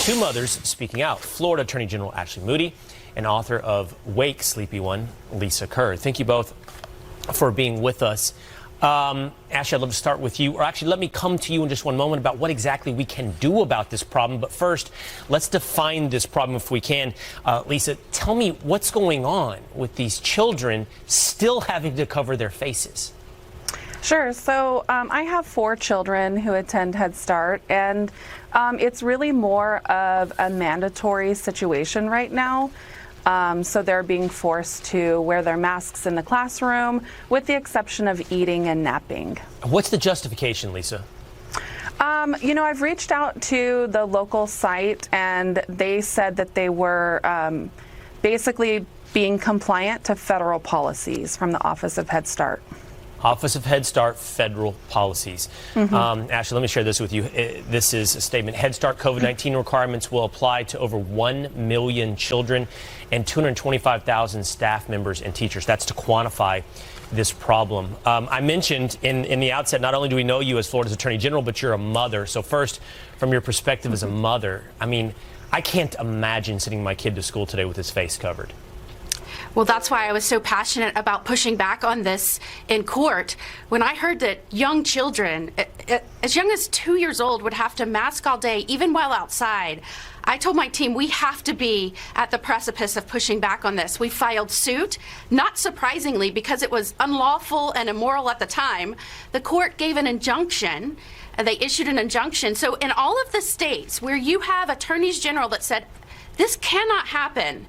two mothers speaking out. Florida Attorney General Ashley Moody and author of Wake, Sleepy One, Lisa Kerr. Thank you both for being with us. Ashley, I'd love to start with you, or actually let me come to you in just one moment about what exactly we can do about this problem. But first, let's define this problem if we can. Lisa, tell me what's going on with these children still having to cover their faces. Sure. So I have 4 children who attend Headstart, and it's really more of a mandatory situation right now. So they're being forced to wear their masks in the classroom, with the exception of eating and napping. What's the justification, Lisa? You know, I've reached out to the local site, and they said that they were basically being compliant to federal policies from the Office of Headstart. Office of Headstart federal policies. Ashley, let me share this with you. This is a statement. Headstart COVID-19 requirements will apply to over 1 million children and 225,000 staff members and teachers. That's to quantify this problem. I mentioned in the outset, not only do we know you as Florida's Attorney General, but you're a mother. So first, from your perspective as a mother, I mean, I can't imagine sending my kid to school today with his face covered. Well, that's why I was so passionate about pushing back on this in court. When I heard that young children, as young as 2 years old, would have to mask all day, even while outside, I told my team we have to be at the precipice of pushing back on this. We filed suit, not surprisingly, because it was unlawful and immoral at the time. The court gave an injunction. They issued an injunction. So in all of the states where you have attorneys general that said, this cannot happen,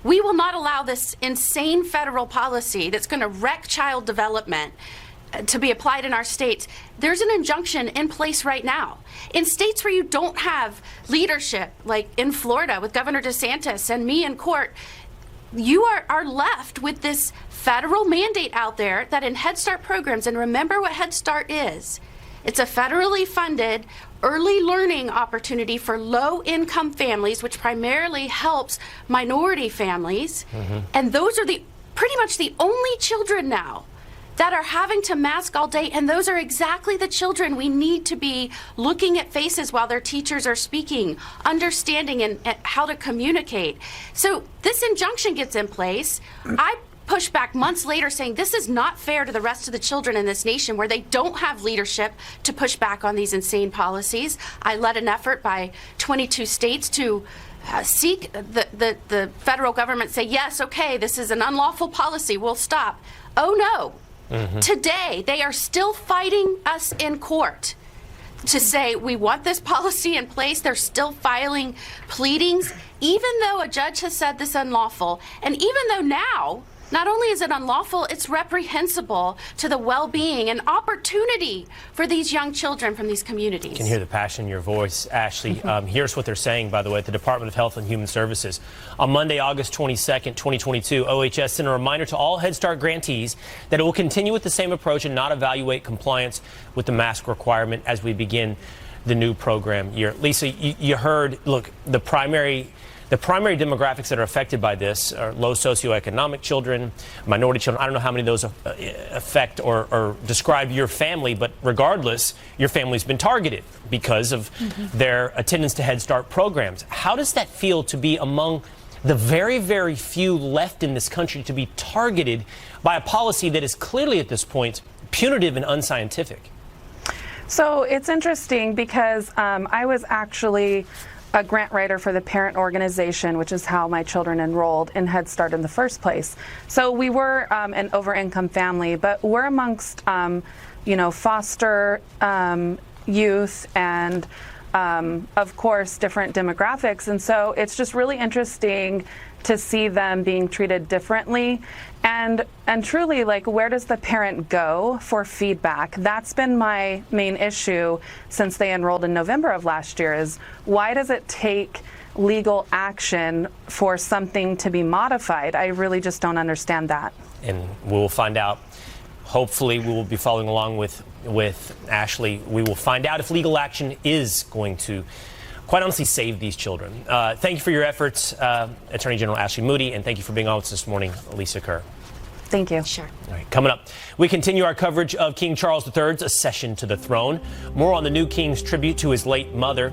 we will not allow this insane federal policy that's going to wreck child development to be applied in our states. There's an injunction in place right now. In states where you don't have leadership, like in Florida with Governor DeSantis and me in court, you are left with this federal mandate out there that in Head Start programs, and remember what Head Start is. It's a federally funded early learning opportunity for low-income families, which primarily helps minority families. And those are pretty much the only children now that are having to mask all day, and those are exactly the children we need to be looking at faces while their teachers are speaking, understanding and how to communicate. So this injunction gets in place. I pushed back months later saying this is not fair to the rest of the children in this nation where they don't have leadership to push back on these insane policies. I led an effort by 22 states to seek the federal government say, yes, okay, this is an unlawful policy, we'll stop. Oh no. Today, they are still fighting us in court to say we want this policy in place. They're still filing pleadings, even though a judge has said this is unlawful. And even though now, not only is it unlawful, it's reprehensible to the well-being and opportunity for these young children from these communities. You can hear the passion in your voice, Ashley. Here's what they're saying, by the way, at the Department of Health and Human Services. On Monday, August 22nd, 2022, OHS sent a reminder to all Head Start grantees that it will continue with the same approach and not evaluate compliance with the mask requirement as we begin the new program year. Lisa, you heard, look, the primary demographics that are affected by this are low socioeconomic children, minority children. I don't know how many of those affect or describe your family, but regardless, your family's been targeted because of their attendance to Head Start programs. How does that feel to be among the very, very few left in this country to be targeted by a policy that is clearly at this point punitive and unscientific? So it's interesting because I was actually a grant writer for the parent organization, which is how my children enrolled in Head Start in the first place. So we were an over-income family, but we're amongst, foster youth and, of course, different demographics. And so it's just really interesting to see them being treated differently. And truly, like, where does the parent go for feedback? That's been my main issue since they enrolled in November of last year, is why does it take legal action for something to be modified? I really just don't understand that. And we'll find out. Hopefully, we will be following along with Ashley. We will find out if legal action is going to, quite honestly, save these children. Thank you for your efforts, Attorney General Ashley Moody, and thank you for being on with us this morning, Lisa Kerr. Thank you. Sure. All right, coming up, we continue our coverage of King Charles III's accession to the throne. More on the new king's tribute to his late mother.